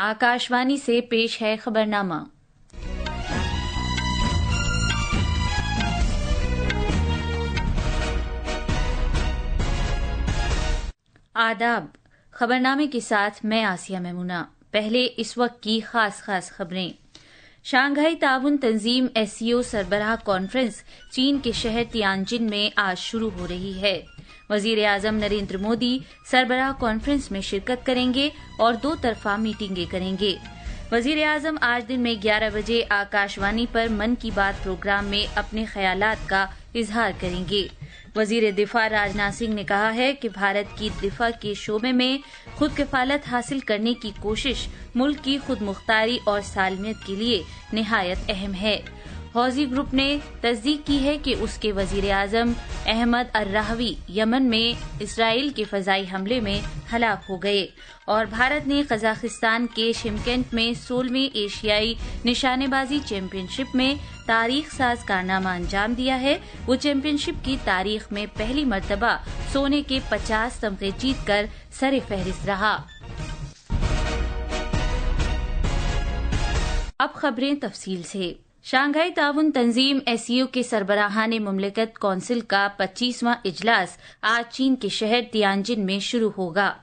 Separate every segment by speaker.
Speaker 1: आकाशवाणी से पेश है खबरनामा। आदाब। खबरनामे के साथ मैं आसिया मेमुना। पहले इस वक्त की खास खबरें। शंघाई ताउन तंजीम SCO सरबराह कॉन्फ्रेंस चीन के शहर तियानजिन में आज शुरू हो रही है। वजीर आजम नरेंद्र मोदी सरबराह कॉन्फ्रेंस में शिरकत करेंगे और 2 तरफा मीटिंगें करेंगे। वजीर आजम आज दिन में 11 बजे आकाशवाणी पर मन की बात प्रोग्राम में अपने ख्यालात का इजहार करेंगे। वजीर दिफा राजनाथ सिंह ने कहा है कि भारत की दिफा के शोबे में खुद किफालत हासिल करने की कोशिश मुल्क की खुद मुख्तारी और सालमियत के लिए निहायत अहम है। हौजी ग्रुप ने तस्दीक की है कि उसके वजीर आजम अहमद अर्राहवी यमन में इसराइल के फजाई हमले में हलाक हो गए और भारत ने कजाकिस्तान के शिमकेंट में 16वीं एशियाई निशानेबाजी चैंपियनशिप में तारीख साज कारनामा अंजाम दिया है। वो चैंपियनशिप की तारीख में पहली मर्तबा सोने के 50 तमगे जीतकर सरे फहरिस्त रहा। अब खबरें तफसील से। शंघाई ताउन तंजीम SCO के सरबराहान मुमलिकत कौंसिल का 25वां इजलास आज चीन के शहर तियानजिन में शुरू होगा।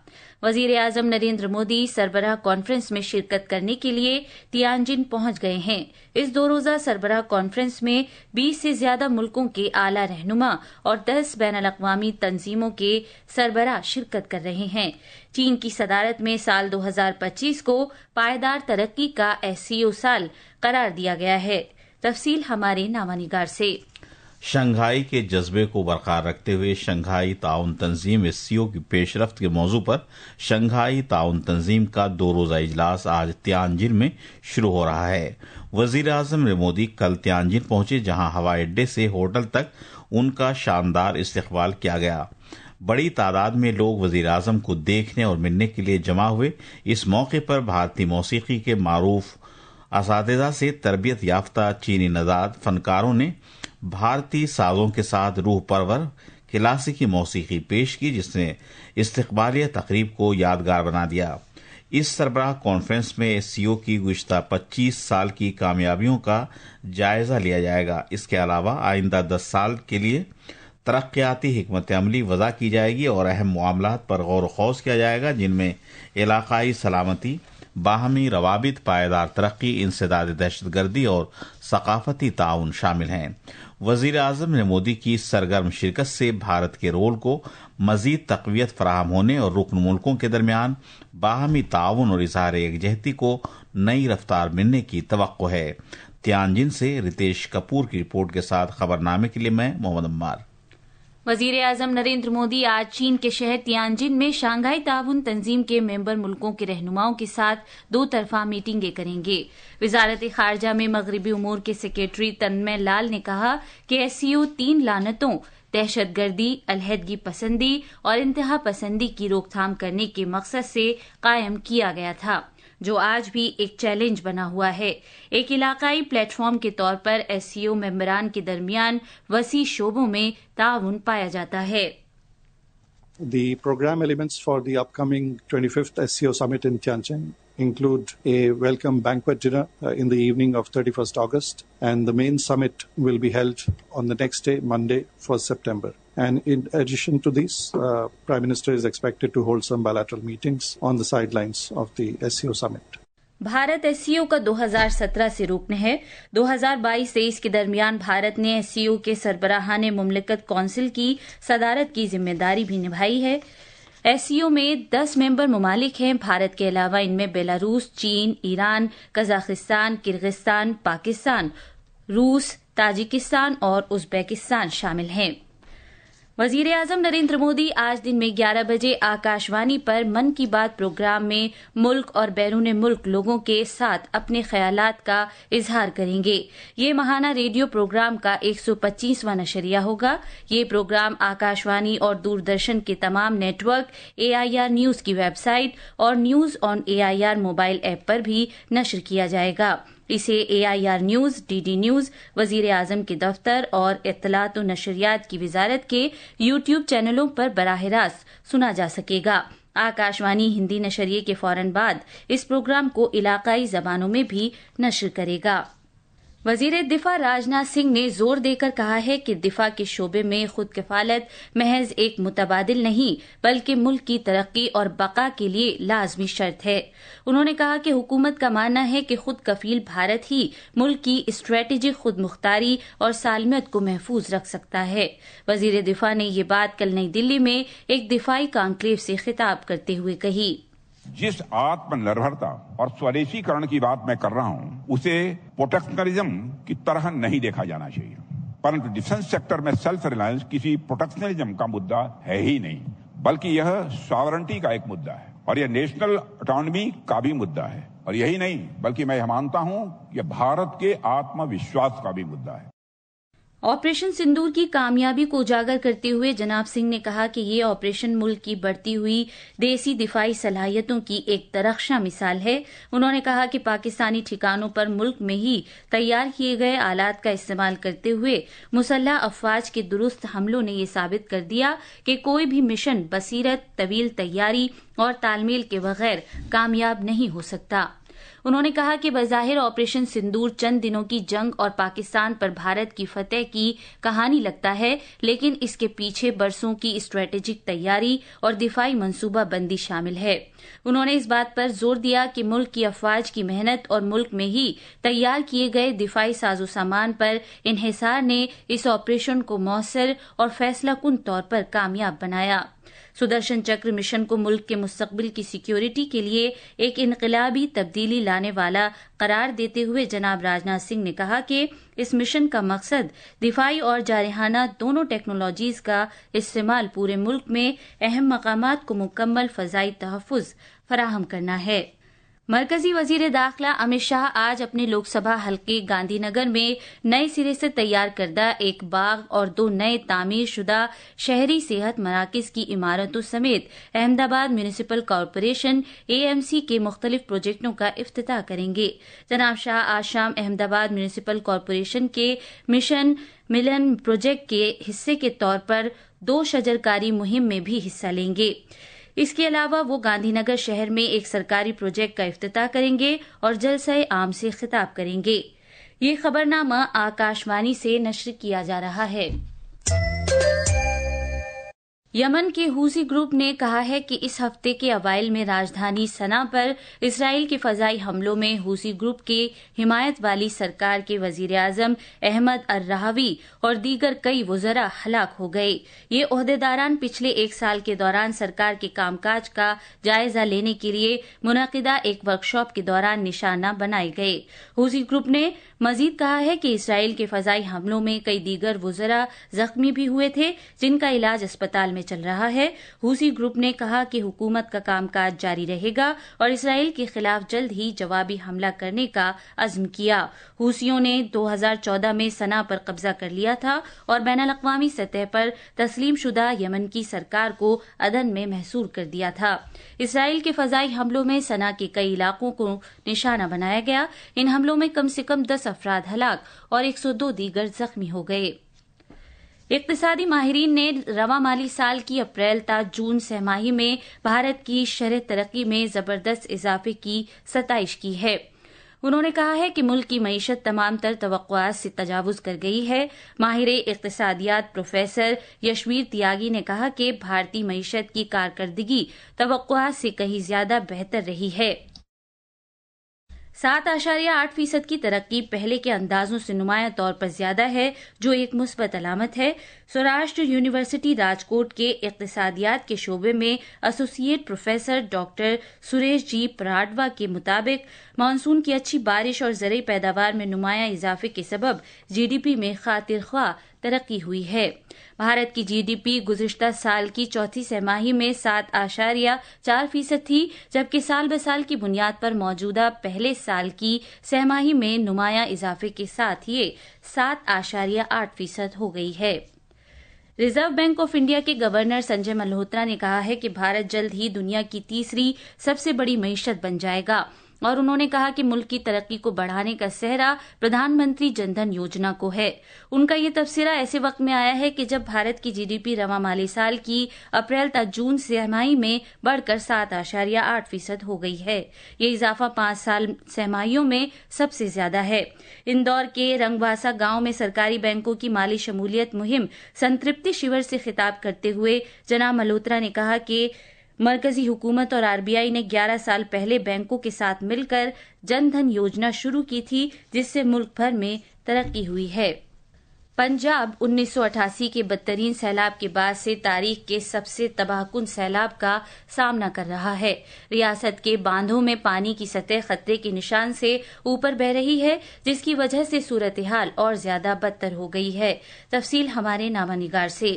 Speaker 1: वजीर आजम नरेंद्र मोदी सरबराह कॉन्फ्रेंस में शिरकत करने के लिए तियानजिन पहुंच गए हैं। इस 2 रोजा सरबराह कॉन्फ्रेंस में 20 से ज्यादा मुल्कों के आला रहनुमा और 10 बैनुल-अक़वामी तंजीमों के सरबराह शिरकत कर रहे हैं। चीन की सदारत में साल 2025 को पायदार तरक्की का SCO साल करार दिया गया है। तफसील हमारे नामानिगार से।
Speaker 2: शंघाई के जज्बे को बरकरार रखते हुए शंघाई ताउन तंजीम SCO की पेशरफ्त के मौजू पर शंघाई ताउन तंजीम का 2 रोजा इजलास आज तियानजिन में शुरू हो रहा है। वजीर आजम नरेंद्र मोदी कल तियानजिन पहुंचे, जहां हवाई अड्डे से होटल तक उनका शानदार इस्तकबाल किया गया। बड़ी तादाद में लोग वजीर आजम को देखने और मिलने के लिए जमा हुए। इस मौके पर भारतीय मौसीकी के मारूफ असातिज़ा से तरबियत याफ्ता चीनी नज़ाद फनकारों ने भारतीय साजों के साथ रूह परवर क्लासिकी मौसीकी पेश की, जिसने इस्तकबालिया तकरीब को यादगार बना दिया। इस सरबराह कॉन्फ्रेंस में SCO की गुज़िश्ता 25 साल की कामयाबियों का जायजा लिया जाएगा। इसके अलावा आइंदा 10 साल के लिए तरक्याती हिकमत अमली वज़ा की जाएगी और अहम मामलात पर गौर खौज किया जाएगा, जिनमें इलाकाई सलामती, बाहमी रवाबित, पायदार तरक्की, इंसदाद दहशतगर्दी और सकाफती ताउन शामिल हैं। वजीर आजम ने मोदी की सरगर्म शिरकत से भारत के रोल को मजीद तक़वियत फराहम होने और रुकन मुल्कों के दरमियान बाहमी ताउन और इज़हार यकजहती को नई रफ्तार मिलने की तवक्को है। तियानजिन से रितेश कपूर की रिपोर्ट के साथ खबरनामे के लिए मैं मोहम्मद अम्मार।
Speaker 1: वजीर आजम नरेंद्र मोदी आज चीन के शहर तियानजिन में शंघाई ताउन तंजीम के मेंबर मुल्कों के रहनुमाओं के साथ 2 तरफा मीटिंगें करेंगे। वजारत खारजा में मगरबी उमूर के सेक्रेटरी तन्मय लाल ने कहा कि SCO 3 लानतों दहशतगर्दी, अलहदगी पसंदी और इंतहा पसंदी की रोकथाम करने के मकसद से कायम किया गया था, जो आज भी एक चैलेंज बना हुआ है। एक इलाकाई प्लेटफॉर्म के तौर पर SCO मेंबरान के दरमियान वसी शोबों में ताउन पाया जाता है।
Speaker 3: The program elements for the upcoming 25th SCO summit in Tianjin include a welcome banquet dinner in the evening of 31st August, and the main summit will be held on the next day, Monday, 1st September. And in addition to these, Prime Minister is expected to hold some bilateral meetings on the sidelines of the SCO summit.
Speaker 1: Bharat SCO का 2017 से रुकन है। 2022-23 के दरमियान भारत ने SCO के सरबराहान मुमलिकत council की सदारत की जिम्मेदारी भी निभाई है। SCO में 10 मेंबर ममालिक हैं। भारत के अलावा इनमें बेलारूस, चीन, ईरान, कजाकिस्तान, किर्गिस्तान, पाकिस्तान, रूस, ताजिकिस्तान और उज़्बेकिस्तान शामिल हैं। वजीर आजम नरेंद्र मोदी आज दिन में 11 बजे आकाशवाणी पर मन की बात प्रोग्राम में मुल्क और बैरून मुल्क लोगों के साथ अपने ख्यालात का इजहार करेंगे। ये माहाना रेडियो प्रोग्राम का 125वां नशरिया होगा। ये प्रोग्राम आकाशवाणी और दूरदर्शन के तमाम नेटवर्क, AIR न्यूज की वेबसाइट और news on AIR mobile app पर भी नशर किया जाएगा। इसे AIR न्यूज, DD न्यूज, वजीर आजम के दफ्तर और इत्तलात और नशरियात की वजारत के YouTube चैनलों पर बराह रास्त सुना जा सकेगा। आकाशवाणी हिंदी नशरिये के फौरन बाद इस प्रोग्राम को इलाकाई जबानों में भी नश्र करेगा। वजीर दिफा राजनाथ सिंह ने जोर देकर कहा है कि दिफा के शोबे में खुद किफालत महज एक मुतबादिल नहीं बल्कि मुल्क की तरक्की और बका के लिए लाजमी शर्त है। उन्होंने कहा कि हुकूमत का मानना है कि खुद कफील भारत ही मुल्क की स्ट्रेटेजिक खुद मुख्तारी और सालमियत को महफूज रख सकता है। वजीर दिफा ने ये बात कल नई दिल्ली में एक दिफाई कॉन्क्लेव से खिताब करते हुए कही।
Speaker 4: जिस आत्मनिर्भरता और स्वदेशीकरण की बात मैं कर रहा हूं उसे प्रोटेक्शनरिज्म की तरह नहीं देखा जाना चाहिए, परंतु डिफेंस सेक्टर में सेल्फ रिलायंस किसी प्रोटेक्शनरिज्म का मुद्दा है ही नहीं, बल्कि यह सॉवरेंटी का एक मुद्दा है और यह नेशनल ऑटोनॉमी का भी मुद्दा है। और यही नहीं बल्कि मैं यह मानता हूं यह भारत के आत्मविश्वास का भी मुद्दा है।
Speaker 1: ऑपरेशन सिंदूर की कामयाबी को उजागर करते हुए जनाब सिंह ने कहा कि ये ऑपरेशन मुल्क की बढ़ती हुई देसी दिफाई सलाहियतों की एक दरख्शां मिसाल है। उन्होंने कहा कि पाकिस्तानी ठिकानों पर मुल्क में ही तैयार किए गए आलात का इस्तेमाल करते हुए मुसल्लह अफवाज के दुरुस्त हमलों ने ये साबित कर दिया कि कोई भी मिशन बसीरत, तवील तैयारी और तालमेल के बगैर कामयाब नहीं हो सकता। उन्होंने कहा कि बज़ाहिर ऑपरेशन सिंदूर चंद दिनों की जंग और पाकिस्तान पर भारत की फतेह की कहानी लगता है, लेकिन इसके पीछे बरसों की स्ट्रेटेजिक तैयारी और दिफाई मंसूबा बंदी शामिल है। उन्होंने इस बात पर जोर दिया कि मुल्क की अफवाज की मेहनत और मुल्क में ही तैयार किए गए दिफाई साजो सामान पर इन्हिसार ने इस ऑपरेशन को मौसर और फैसलाकुन तौर पर कामयाब बनाया। सुदर्शन चक्र मिशन को मुल्क के मुस्तकबिल की सिक्योरिटी के लिए एक इनकलाबी तब्दीली लाने वाला करार देते हुए जनाब राजनाथ सिंह ने कहा कि इस मिशन का मकसद दिफाई और जारहाना दोनों टेक्नोलॉजीज का इस्तेमाल पूरे मुल्क में अहम मकामात को मुकम्मल फजाई तहफ़्फ़ुज़ फराहम करना है। मरकजी वजीर दाखिला अमित शाह आज अपने लोकसभा हल्के गांधीनगर में नए सिरे से तैयार करदा एक बाग और 2 नए तामीर शुदा शहरी सेहत मराकज की इमारतों समेत अहमदाबाद म्यूनिसिपल कॉरपोरेशन AMC के मुख्तलिफ प्रोजेक्टों का इफ्तिताह करेंगे। जनाब शाह आज शाम अहमदाबाद म्यूनिसिपल कॉरपोरेशन के मिशन मिलन प्रोजेक्ट के हिस्से के तौर पर 2 शजरकारी मुहिम में भी हिस्सा लेंगे। इसके अलावा वो गांधीनगर शहर में एक सरकारी प्रोजेक्ट का इफ्तिताह करेंगे और जलसे आम से खिताब करेंगे। ये खबरनामा आकाशवाणी से नश्र किया जा रहा है। यमन के हूसी ग्रुप ने कहा है कि इस हफ्ते के अवाइल में राजधानी सना पर इसराइल के फजाई हमलों में हूसी ग्रुप के हिमायत वाली सरकार के वजीर आजम अहमद अर-रहावी और दीगर कई वज़रा हलाक हो गए। ये ओहदेदारान पिछले 1 साल के दौरान सरकार के कामकाज का जायजा लेने के लिए मुनक़िदा एक वर्कशॉप के दौरान निशाना बनाए गए। हूसी ग्रुप ने मजीद कहा है कि इसराइल के फजाई हमलों में कई दीगर वज़रा जख्मी भी हुए थे, जिनका इलाज अस्पताल में चल रहा है। हूसी ग्रुप ने कहा कि हुकूमत का कामकाज जारी रहेगा और इसराइल के खिलाफ जल्द ही जवाबी हमला करने का अज़्म किया। हूसियों ने 2014 में सना पर कब्जा कर लिया था और बैनुल-अक़वामी सतह पर तस्लीम शुदा यमन की सरकार को अदन में महसूर कर दिया था। इसराइल के फजाई हमलों में सना के कई इलाकों को निशाना बनाया गया। इन हमलों में कम से कम 10 अफराद हलाक और 102 दीगर जख्मी हो गए। इक़्तिसादी माहिरीन ने रवा माली साल की अप्रैल ता जून सहमाही में भारत की शरह तरक्की में जबरदस्त इजाफे की सताइश की है। उन्होंने कहा है कि मुल्क की मईशत तमाम तर तवक्कुआत से तजावुज कर गई है। माहिर इक़्तिसादियात प्रोफेसर यशवीर त्यागी ने कहा कि भारतीय मईशत की कारकर्दगी तवक्कुआत से कहीं ज्यादा बेहतर रही है। 7.8% की तरक्की पहले के अंदाजों से नुमाया तौर पर ज्यादा है, जो एक मुस्बत अलामत है। सौराष्ट्र यूनिवर्सिटी राजकोट के इक़्तिसादियात के शोबे में associate professor doctor Suresh ji पराडवा के मुताबिक मानसून की अच्छी बारिश और ज़रई पैदावार में नुमाया इजाफे के सबब GDP में खातिर ख्वाह तरक्की हुई है। भारत की GDP गुज़िश्ता साल की चौथी सहमाही में 7.4% थी, जबकि साल ब साल की बुनियाद पर मौजूदा पहले साल की सहमाही में नुमाया इजाफे के साथ ये 7.8% हो गई है। रिजर्व बैंक ऑफ इंडिया के गवर्नर संजय मल्होत्रा ने कहा है कि भारत जल्द ही दुनिया की तीसरी सबसे बड़ी मईशत बन जाएगा। اور انہوں نے کہا کہ ملک کی ترقی کو بڑھانے کا سہرا پردھان منتری جن دھن یوجنا کو ہے۔ ان کا یہ تبصرہ ایسے وقت میں آیا ہے کہ جب بھارت کی GDP رواں مالی سال کی اپریل تا جون سہ-ماہی میں بڑھ کر 7.8% ہو گئی ہے۔ یہ اضافہ 5 سال سہ-ماہیوں میں سب سے زیادہ ہے۔ اندور کے رنگواسا گاؤں میں سرکاری بینکوں کی مالی شمولیت مہم سنترپتی شیور سے خطاب کرتے ہوئے جناب ملہوترا نے کہا کہ مرکزی حکومت اور RBI نے 11 سال پہلے بینکوں کے ساتھ مل کر جن دھن یوجنا شروع کی تھی، جس سے ملک بھر میں ترقی ہوئی ہے۔ پنجاب 1988 کے بدترین سیلاب کے بعد سے تاریخ کے سب سے تباہ کن سیلاب کا سامنا کر رہا ہے۔ ریاست کے باندھوں میں پانی کی سطح خطرے کے نشان سے اوپر بہ رہی ہے، جس کی وجہ سے صورتحال اور زیادہ بدتر ہو گئی ہے۔ تفصیل ہمارے نامہ نگار سے۔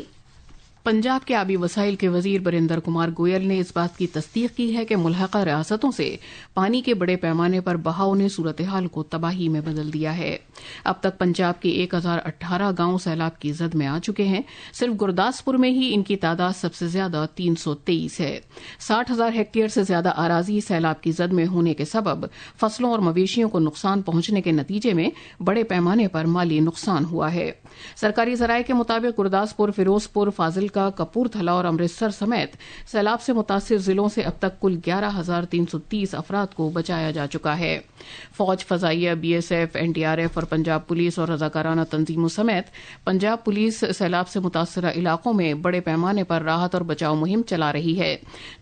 Speaker 5: پنجاب کے آبی وسائل کے وزیر بریندر کمار گوئل نے اس بات کی تصدیق کی ہے کہ ملحقہ ریاستوں سے پانی کے بڑے پیمانے پر بہاؤ نے صورتحال کو تباہی میں بدل دیا ہے۔ اب تک پنجاب کے 1018 گاؤں سیلاب کی زد میں آ چکے ہیں۔ صرف گرداسپور میں ہی ان کی تعداد سب سے زیادہ 323 ہے۔ 60,000 ہیکٹیئر سے زیادہ اراضی سیلاب کی زد میں ہونے کے سبب فصلوں اور مویشیوں کو نقصان پہنچنے کے نتیجے میں بڑے پیمانے پر مالی نقصان ہوا ہے۔ سرکاری ذرائع کے مطابق گرداسپور، فیروزپور، فاضلکا، کپورتھلا اور امرتسر سمیت سیلاب سے متاثر ضلعوں سے اب تک کل 11,330 افراد کو بچایا جا چکا ہے۔ فوج، فضائیہ، BSF، NDRF اور پنجاب پولیس اور رضاکارانہ تنظیموں سمیت پنجاب پولیس سیلاب سے متاثرہ علاقوں میں بڑے پیمانے پر راحت اور بچاؤ مہم چلا رہی ہے۔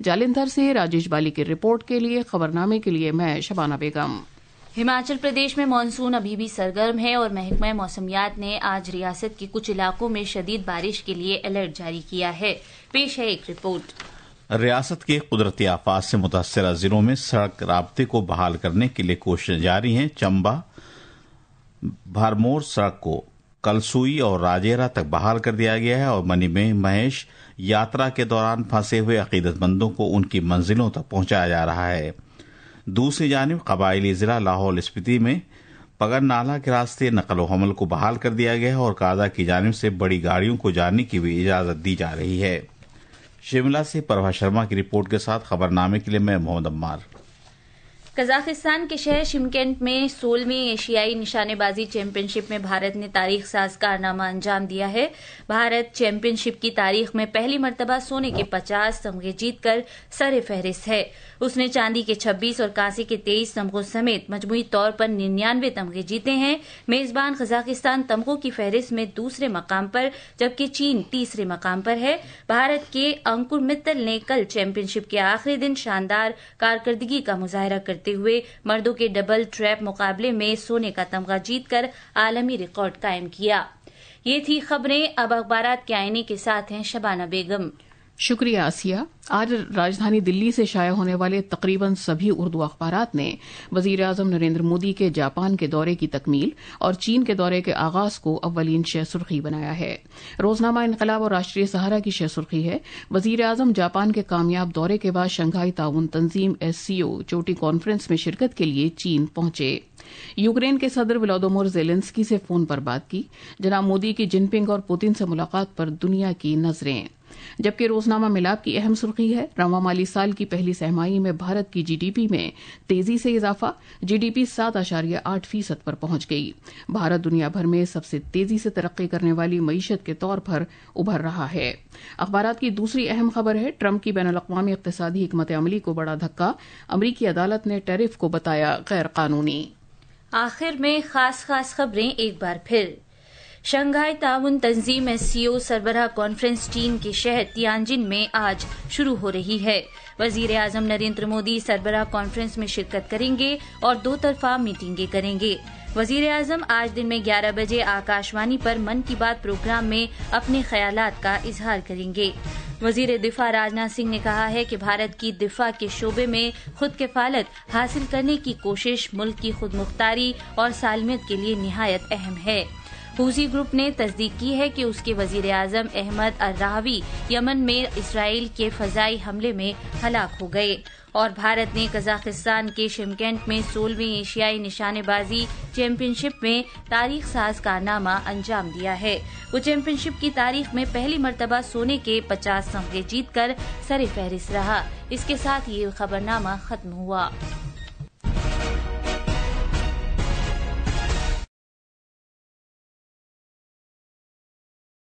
Speaker 5: جالندھر سے راجیش بالی کی رپورٹ کے لیے خبرنامے کے لیے میں شبانہ بیگم۔
Speaker 1: ہماچل پردیش میں مانسون ابھی بھی سرگرم ہے اور محکمہ موسمیات نے آج ریاست کے کچھ علاقوں میں شدید بارش کے لیے الرٹ جاری کیا ہے۔ پیش ہے ایک رپورٹ۔
Speaker 2: ریاست کے قدرتی آفات سے متاثرہ ضلعوں میں سڑک رابطے کو بحال کرنے کے لیے کوششیں جاری ہیں۔ چمبا بھرمور سڑک کو کلسوئی اور راجیرا تک بحال کر دیا گیا ہے اور منی میں مہیش یاترا کے دوران پھنسے ہوئے عقیدت مندوں کو ان کی منزلوں تک پہنچایا جا رہا ہے۔ دوسری جانب قبائلی ضلع لاہور اسپیتی میں پگن نالہ کے راستے نقل و حمل کو بحال کر دیا گیا ہے اور قادہ کی جانب سے بڑی گاڑیوں کو جانے کی بھی اجازت دی جا رہی ہے۔ شملہ سے پربھا شرما کی رپورٹ کے ساتھ خبرنامے کے لیے میں محمد عمار۔
Speaker 1: قزاقستان کے شہر شمکنٹ میں 16ویں ایشیائی نشانے بازی چیمپئن شپ میں بھارت نے تاریخ ساز کارنامہ انجام دیا ہے۔ بھارت چیمپئن شپ کی تاریخ میں پہلی مرتبہ سونے کے 50 تمغے جیت کر سر فہرست ہے۔ اس نے چاندی کے 26 اور کانسے کے 23 تمغوں سمیت مجموعی طور پر 99 تمغے جیتے ہیں۔ میزبان قزاقستان تمغوں کی فہرست میں دوسرے مقام پر جبکہ چین تیسرے مقام پر ہے۔ بھارت کے انکر متل نے کل چیمپئن شپ کے آخری دن شاندار کارکردگی کا مظاہرہ کرتے ہوئے مردوں کے ڈبل ٹریپ مقابلے میں سونے کا تمغہ جیت کر عالمی ریکارڈ قائم کیا۔ یہ تھی خبریں۔ اب اخبارات کے آئینے کے ساتھ ہیں شبانہ بیگم۔
Speaker 5: شکریہ آسیہ۔ آج راجدھانی دلی سے شائع ہونے والے تقریباً سبھی اردو اخبارات نے وزیر اعظم نریندر مودی کے جاپان کے دورے کی تکمیل اور چین کے دورے کے آغاز کو اولین شہ سرخی بنایا ہے۔ روزنامہ انقلاب اور راشٹریہ سہارا کی شہ سرخی ہے، وزیر اعظم جاپان کے کامیاب دورے کے بعد شنگھائی تعاون تنظیم SCO چوٹی کانفرنس میں شرکت کے لیے چین پہنچے۔ یوکرین کے صدر ولادیمیر زیلنسکی سے فون پر بات کی۔ جناب مودی کی جن پنگ اور پوتن سے ملاقات پر دنیا کی نظریں۔ جبکہ روزنامہ ملاب کی اہم سرخی ہے، رواں مالی سال کی پہلی سہ-ماہی میں بھارت کی GDP میں تیزی سے اضافہ، GDP 7.8% پر پہنچ گئی۔ بھارت دنیا بھر میں سب سے تیزی سے ترقی کرنے والی معیشت کے طور پر ابھر رہا ہے۔ اخبارات کی دوسری اہم خبر ہے، ٹرمپ کی بین الاقوامی اقتصادی حکمت عملی کو بڑا دھکا، امریکی عدالت نے ٹیرف کو بتایا غیر قانونی۔
Speaker 1: آخر میں خاص خبریں ایک بار پھر۔ شنگھائی تعاون تنظیم SCO سربراہ کانفرنس چین کے شہر تیانجن میں آج شروع ہو رہی ہے۔ وزیر اعظم نریندر مودی سربراہ کانفرنس میں شرکت کریں گے اور 2 طرفہ میٹنگیں کریں گے۔ وزیر اعظم آج دن میں 11 بجے آکاشوانی پر من کی بات پروگرام میں اپنے خیالات کا اظہار کریں گے۔ وزیر دفاع راجناتھ سنگھ نے کہا ہے کہ بھارت کی دفاع کے شعبے میں خود کفالت حاصل کرنے کی کوشش ملک کی خود مختاری اور سالمیت کے لیے نہایت اہم ہے۔ حوثی گروپ نے تصدیق کی ہے کہ اس کے وزیر اعظم احمد الراوی یمن میں اسرائیل کے فضائی حملے میں ہلاک ہو گئے، اور بھارت نے قزاقستان کے شمکنٹ میں 16ویں ایشیائی نشانے بازی چیمپئن شپ میں تاریخ ساز کارنامہ انجام دیا ہے۔ وہ چیمپئن شپ کی تاریخ میں پہلی مرتبہ سونے کے 50 تمغے جیت کر سر فہرست رہا۔ اس کے ساتھ یہ خبرنامہ ختم ہوا۔